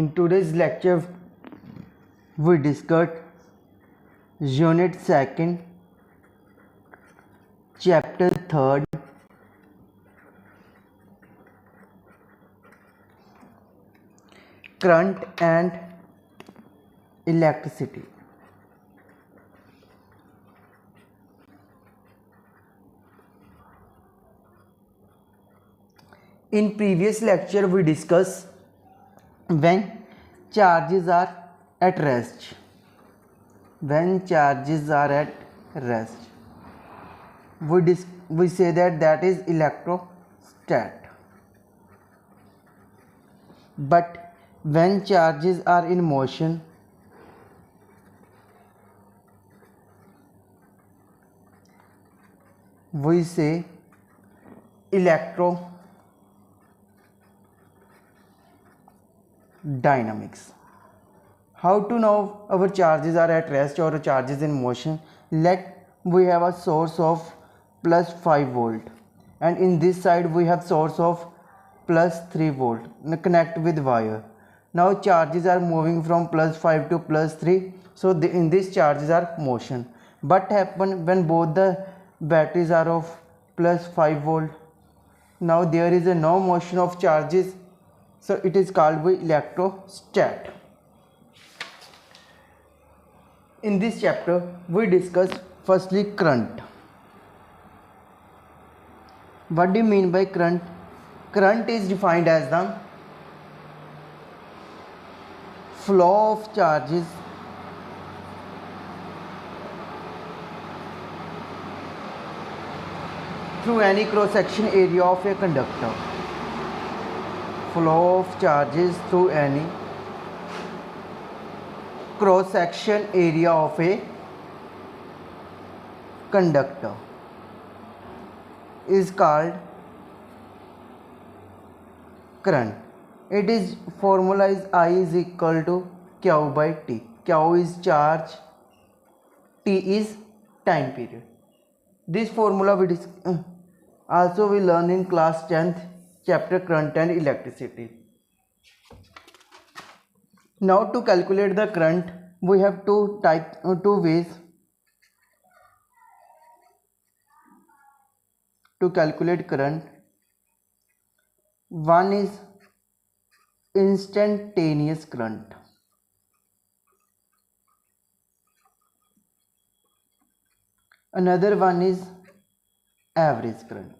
In today's lecture, we discussed Unit 2nd, Chapter 3rd, Current and Electricity. In previous lecture, we discussed when charges are at rest. When charges are at rest, we say that is electrostat. But when charges are in motion, we say electrodynamics. How to know our charges are at rest or charges in motion? Let we have a source of plus 5 volt, and in this side we have source of plus 3 volt. Now connect with wire. Now charges are moving from plus 5 to plus 3, so in this charges are motion. What happen when both the batteries are of plus 5 volt? Now there is a no motion of charges, so it is called by electrostat. In this chapter, we discuss firstly current. What do you mean by current? Current is defined as the flow of charges through any cross-section area of a conductor. Flow of charges through any cross-section area of a conductor is called current. It is formula is I is equal to Q by T. Q is charge, T is time period. This formula we also we learn in class 10th chapter current and electricity. Now to calculate the current, we have two ways to calculate current. One is instantaneous current. Another one is average current.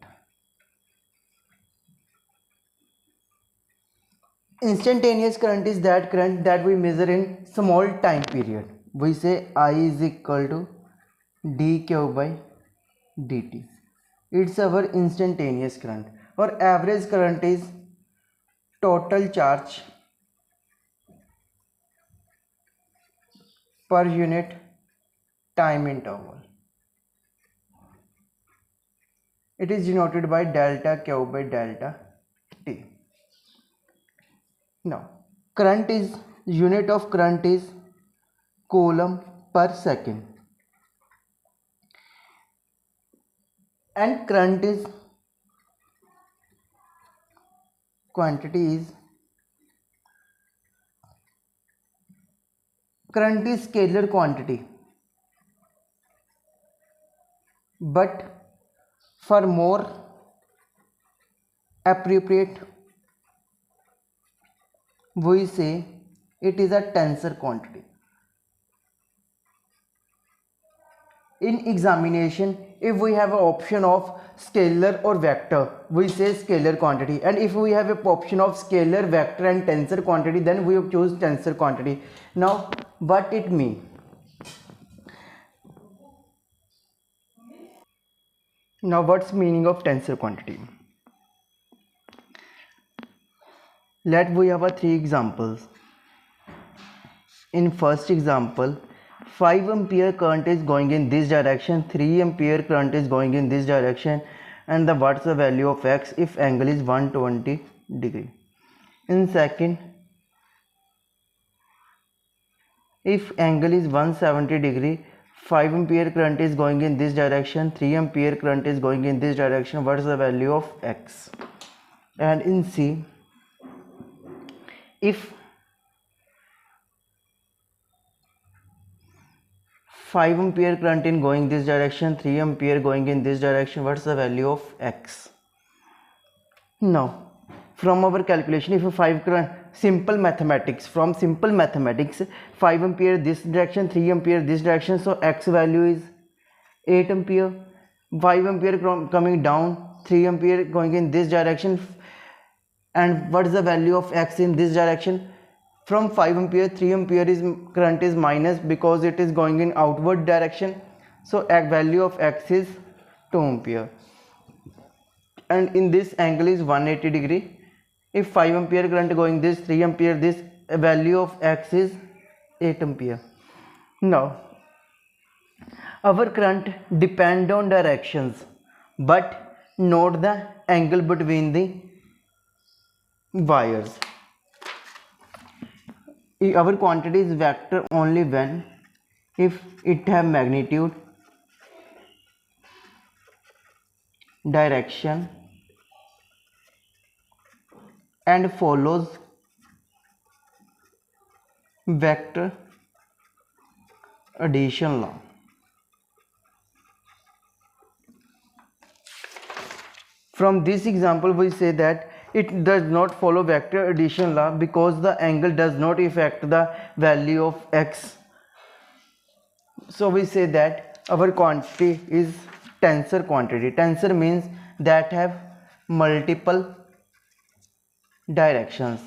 Instantaneous current is that current that we measure in small time period. We say I is equal to dq by dt. It's our instantaneous current. Or average current is total charge per unit time interval. It is denoted by delta q by delta t. Now, current is unit of current is coulomb per second, and current is quantity is current is scalar quantity, but for more appropriate we say it is a tensor quantity. In examination, if we have an option of scalar or vector, we say scalar quantity, and if we have an option of scalar, vector and tensor quantity, then we choose tensor quantity. Now what it means? Now what's meaning of tensor quantity? Let we have a 3 examples. In first example, 5 ampere current is going in this direction, 3 ampere current is going in this direction, and what's the value of x if angle is 120 degree. In second, if angle is 170 degree, 5 ampere current is going in this direction, 3 ampere current is going in this direction, what is the value of x? And in C, if 5 ampere current in going this direction, 3 ampere going in this direction. What's the value of X? Now from our calculation, if a 5 current, simple mathematics, from simple mathematics, 5 ampere this direction, 3 ampere this direction, so X value is 8 ampere. 5 ampere coming down, 3 ampere going in this direction, and what is the value of X in this direction? From 5 ampere, 3 ampere is current is minus because it is going in outward direction, so value of X is 2 ampere, and in this angle is 180 degree. If 5 ampere current going this, 3 ampere this, value of X is 8 ampere. Now our current depend on directions, but note the angle between the wires. Our quantity is vector only when if it have magnitude, direction, and follows vector addition law. From this example we say that it does not follow vector addition law because the angle does not affect the value of X. So we say that our quantity is tensor quantity. Tensor means that have multiple directions.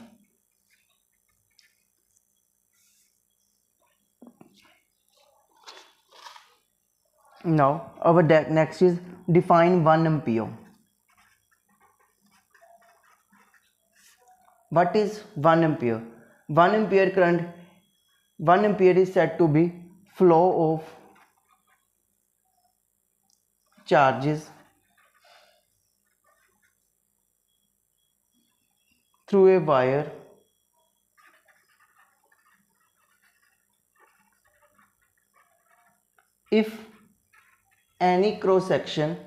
Now our next is define 1 ampere. What is 1 ampere? 1 ampere current, 1 ampere is said to be flow of charges through a wire if any cross section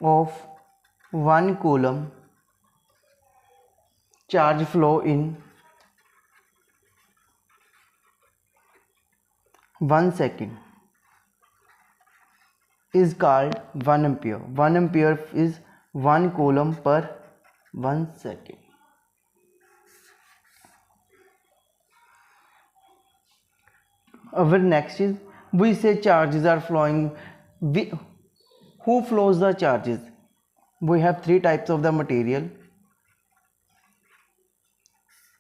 of 1 coulomb charge flow in 1 second is called 1 ampere. 1 ampere is 1 coulomb per 1 second. Our next is, we say charges are flowing. Who flows the charges? We have 3 types of the material.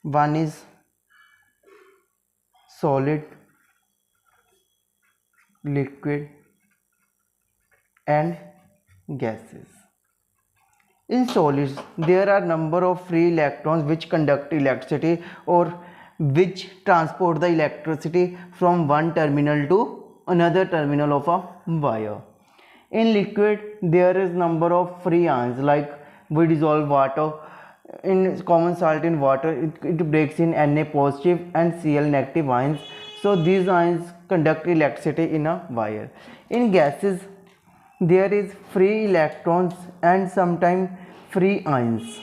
One is solid, liquid, and gases. In solids, there are number of free electrons which conduct electricity or which transport the electricity from one terminal to another terminal of a wire. In liquid, there is number of free ions, like we dissolve water in common salt in water, it breaks in Na positive and Cl negative ions, so these ions conduct electricity in a wire. In gases, there is free electrons and sometimes free ions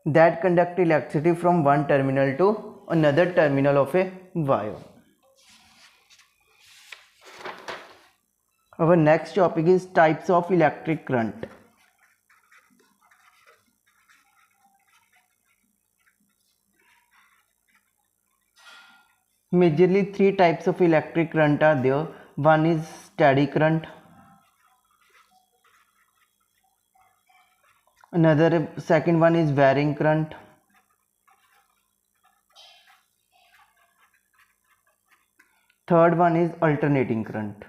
that conduct electricity from one terminal to another terminal of a wire. Our next topic is types of electric current. Majorly 3 types of electric current are there. One is steady current, second one is varying current, third one is alternating current.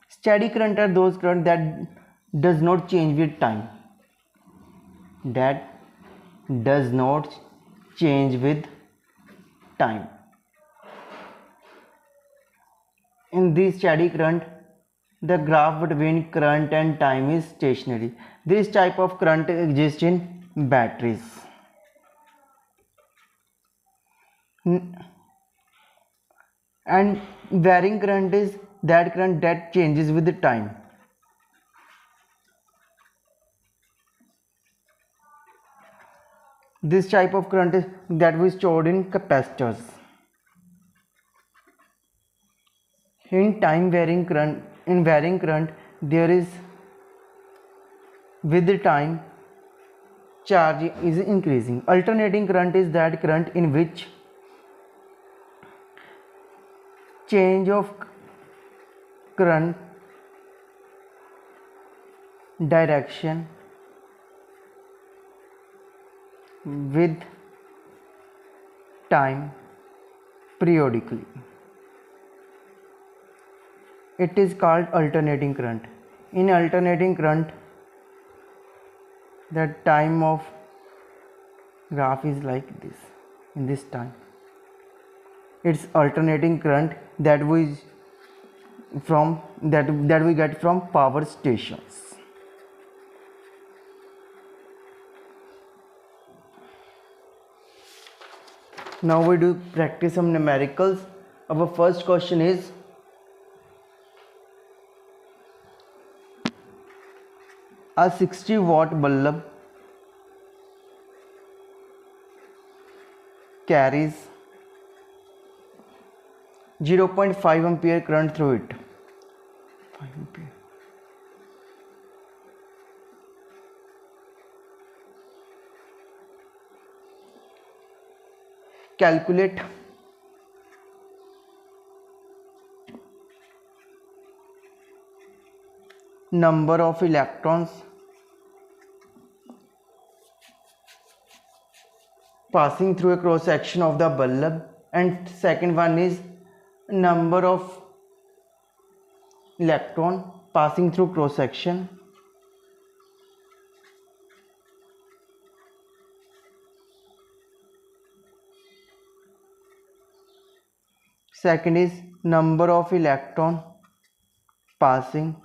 Steady current are those current that does not change with time. That does not change with time. In this steady current, the graph between current and time is stationary. This type of current exists in batteries. And varying current is that current that changes with the time. This type of current is that we stored in capacitors. In time varying current, there is with the time charge is increasing. Alternating current is that current in which change of current direction with time periodically. It is called alternating current. In alternating current, the time of graph is like this. In this time, it's alternating current that we get from power stations. Now we do practice some numericals. Our first question is a 60-watt bulb carries 0.5 ampere current through it. 5 ampere. Calculate number of electrons passing through a cross section of the bulb, and second one is number of electron passing through cross section. Second is number of electron passing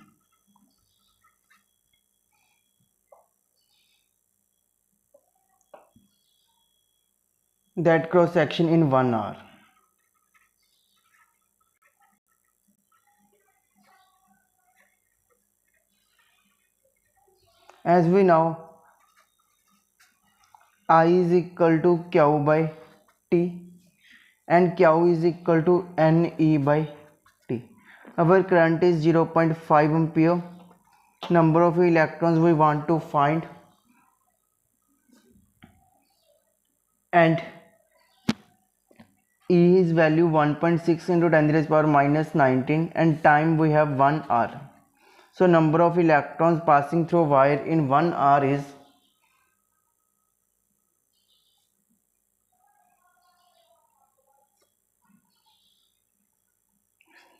that cross section in 1 hour. As we know, I is equal to Q by T and Q is equal to NE by T. Our current is 0.5 ampere. Number of electrons we want to find, and E is value 1.6 into 10 to the power minus 19, and time we have 1 hour. So number of electrons passing through wire in 1 hour is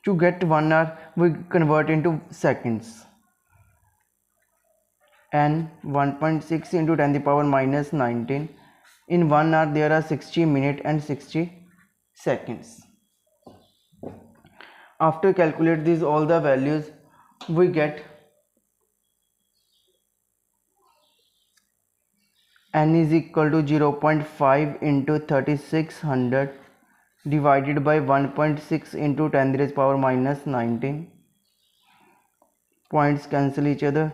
to get 1 hour we convert into seconds, and 1.6 into 10 to the power minus 19. In 1 hour there are 60 minutes and 60 seconds. After calculate these all the values, we get N is equal to 0.5 into 3600 divided by 1.6 into 10 to the power minus 19. Points cancel each other,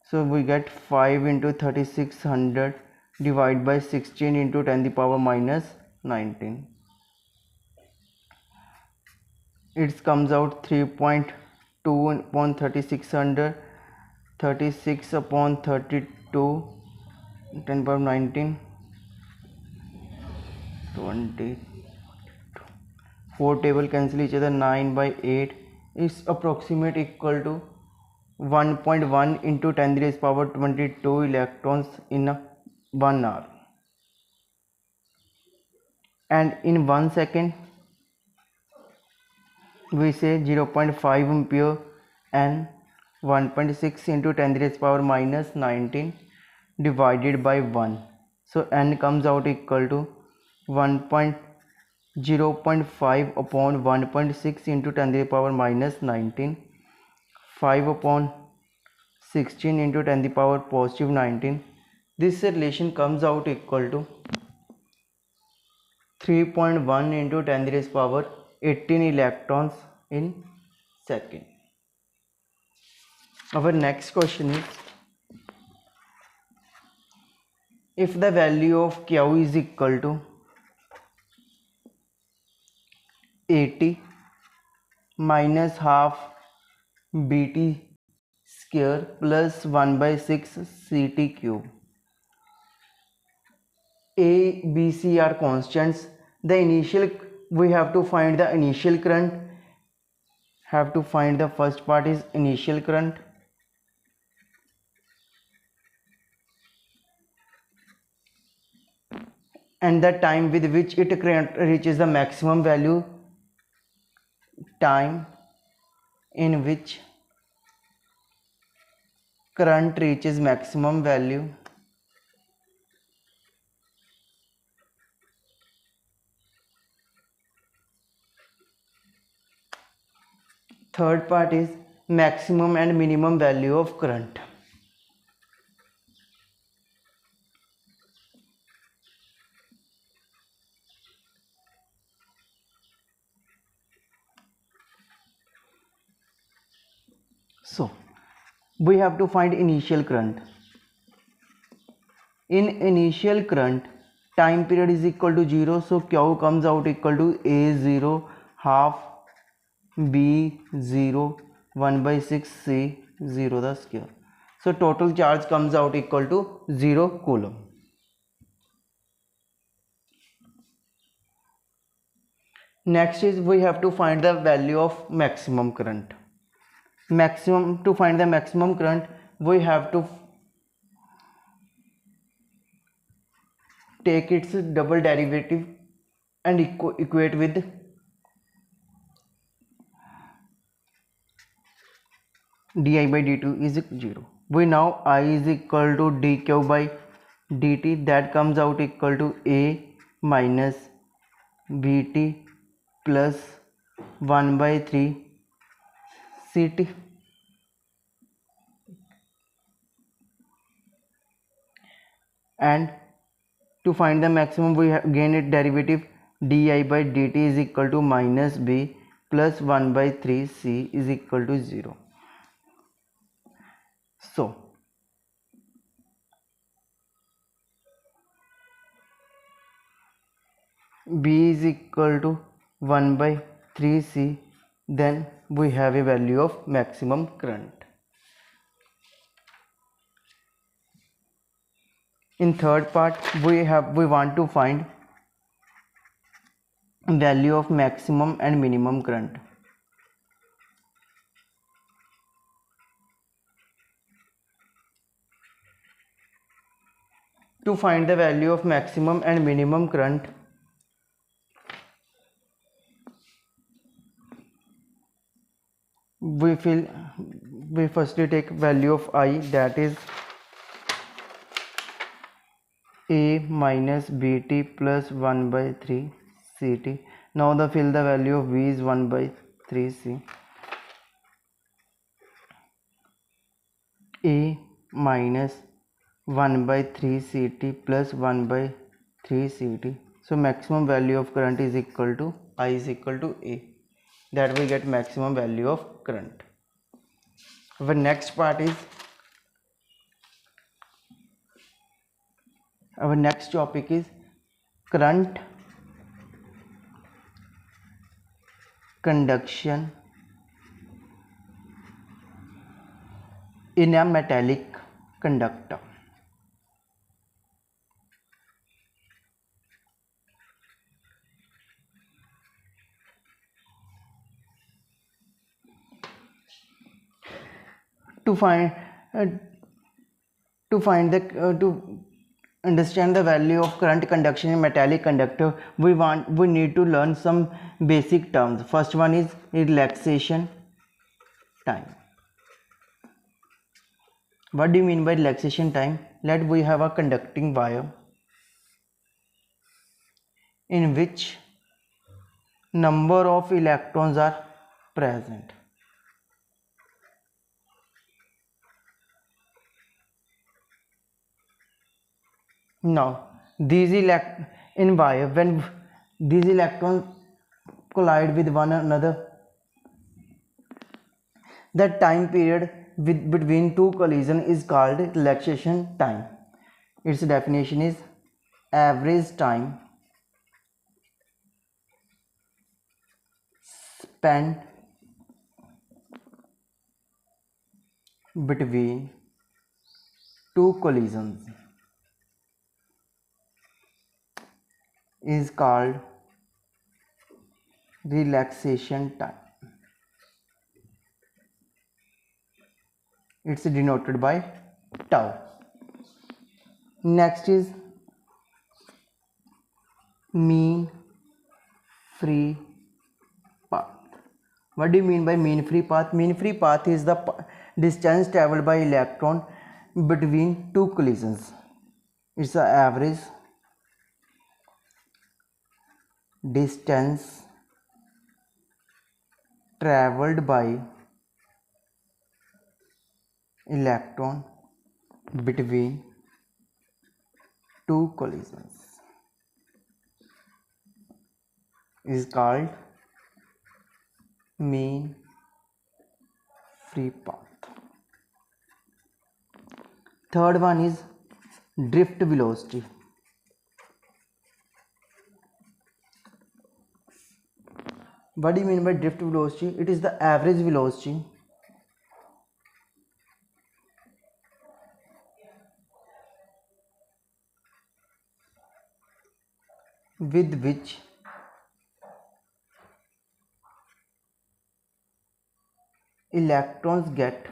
so we get 5 into 3600 divided by 16 into 10 to the power minus 19. It comes out 3.2 upon 3600, 36 upon 32, 10 power 19, 20. 4 table cancel each other, 9 by 8 is approximate equal to 1.1 into 10 to the power 22 electrons in 1 hour. And in 1 second we say 0.5 ampere and 1.6 into 10 to the power minus 19 divided by 1. So N comes out equal to 0.5 upon 1.6 into 10 to the power minus 19, 5 upon 16 into 10 to the power positive 19. This relation comes out equal to 3.1 into 10 to the power 18 electrons in second. Our next question is, if the value of Q is equal to 80 minus half bt square plus 1 by 6 ct cube, A, B, C are constants. The initial, we have to find the initial current. Have to find the first part is initial current. And the time with which it reaches the maximum value. Time in which current reaches maximum value. Third part is maximum and minimum value of current. So we have to find initial current. In initial current, time period is equal to 0, so Q comes out equal to A0 half B0 1 by 6 C0 the square. So total charge comes out equal to 0 coulomb. Next is, we have to find the value of maximum current. To find the maximum current, we have to take its double derivative and equate with di by dt is 0. We now I is equal to dq by dt, that comes out equal to A minus bt plus 1 by 3 ct. And to find the maximum, we gain its derivative, di by dt is equal to minus b plus 1 by 3 c is equal to 0. So b is equal to 1 by 3 c, then we have a value of maximum current. In third part, we want to find value of maximum and minimum current. To find the value of maximum and minimum current, we firstly take value of I, that is A minus bt plus 1 by 3 ct. Now fill the value of V is 1 by 3 c. A minus 1 by 3 ct plus 1 by 3 ct. So maximum value of current is equal to I is equal to A. That we get maximum value of current. Our next part is, our next topic is current conduction in a metallic conductor. To understand the value of current conduction in metallic conductor, we need to learn some basic terms. First one is relaxation time. What do you mean by relaxation time? Let we have a conducting wire in which number of electrons are present. Now in wire, when these electrons collide with one another, The time period between two collisions is called relaxation time. Its definition is average time spent between two collisions is called relaxation time. It's denoted by tau. Next is mean free path. What do you mean by mean free path? Mean free path is the distance traveled by electron between two collisions. It's the average distance traveled by electron between two collisions is called mean free path. Third one is drift velocity. What do you mean by drift velocity? It is the average velocity with which electrons get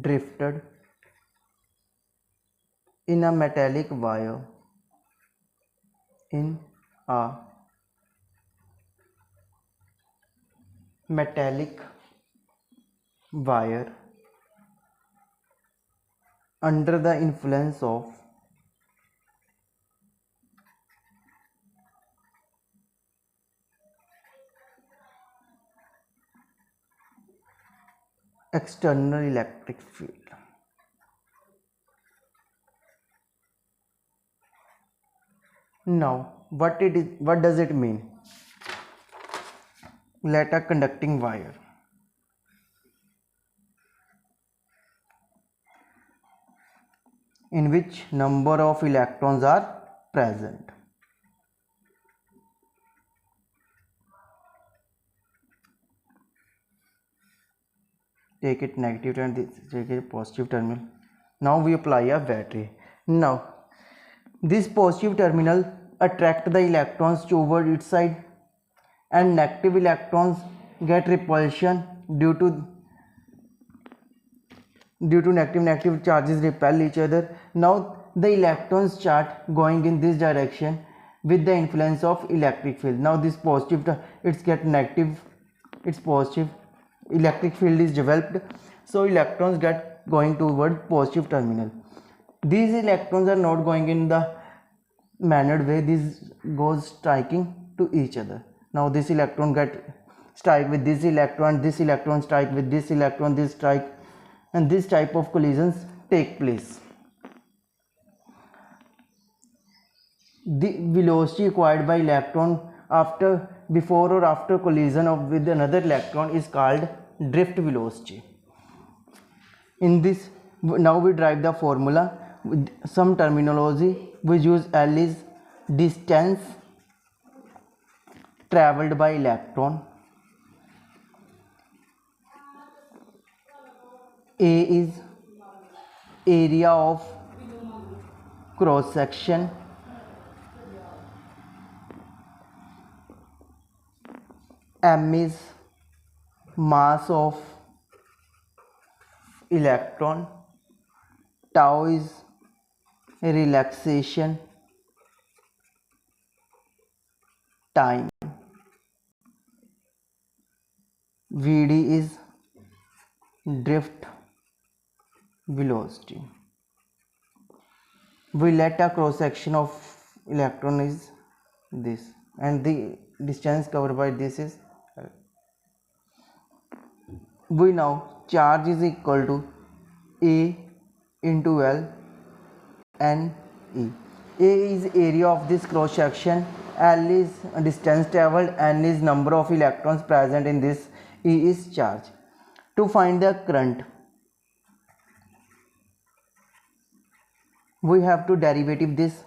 drifted in a metallic wire under the influence of external electric field. Now, what does it mean? Let a conducting wire in which number of electrons are present. Take it negative and take it positive terminal. Now we apply a battery. Now this positive terminal attract the electrons toward its side, and negative electrons get repulsion due to negative charges repel each other. Now the electrons start going in this direction with the influence of electric field. Now this positive, it's get negative, it's positive, electric field is developed, so electrons get going toward positive terminal. These electrons are not going in the mannered way, these goes striking to each other. Now this electron get strike with this electron strike with this electron, this strike, and this type of collisions take place. The velocity acquired by electron before or after collision with another electron is called drift velocity. In this, now we derive the formula with some terminology. We use L is distance traveled by electron, A is area of cross section, M is mass of electron, tau is relaxation time, Vd is drift velocity. We let a cross section of electron is this, and the distance covered by this is L. We now charge is equal to A into L N E. A is area of this cross section, L is distance traveled, N is number of electrons present in this E is charge. To find the current, we have to derivative this.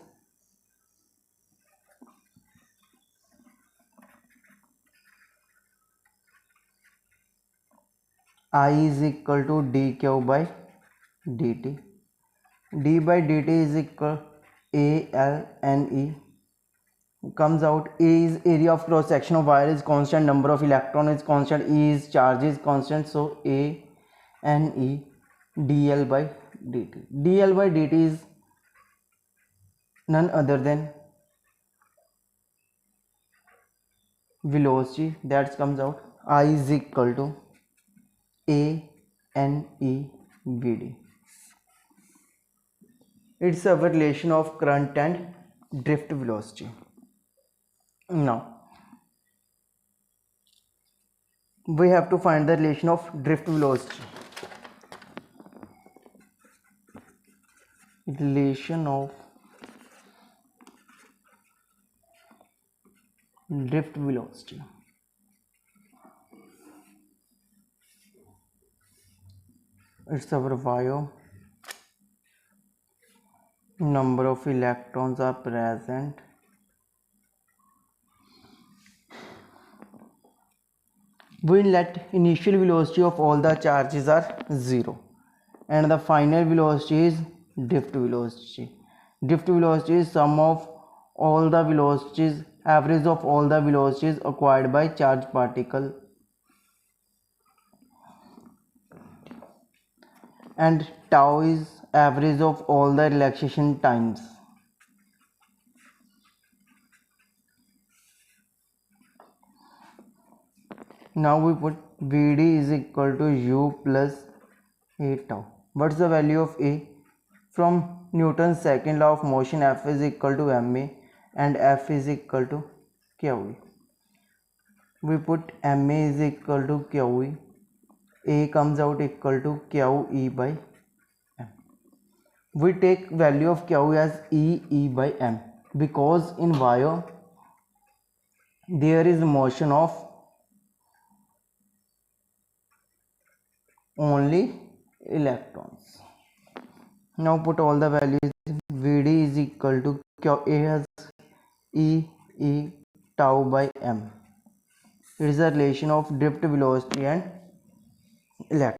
I is equal to dq by dt. D by dt is equal A L N E. Comes out A is area of cross section of wire is constant, number of electron is constant, E is charge is constant, so A N E dl by dt. Dl by dt is none other than velocity. That comes out I is equal to A N E B D. It's a relation of current and drift velocity. Now we have to find the relation of drift velocity. Relation of drift velocity. It's our Y. Number of electrons are present. We let initial velocity of all the charges are 0 and the final velocity is drift velocity. Drift velocity is sum of all the velocities, average of all the velocities acquired by charged particle, and tau is average of all the relaxation times. Now we put Vd is equal to U plus A tau. What's the value of A? From Newton's second law of motion, F is equal to ma and F is equal to QE. We put ma is equal to QE. A comes out equal to QE by m. We take value of QE as E by m because in wire there is motion of only electrons. Now put all the values. Vd is equal to QA has E tau by m. It is a relation of drift velocity and electron.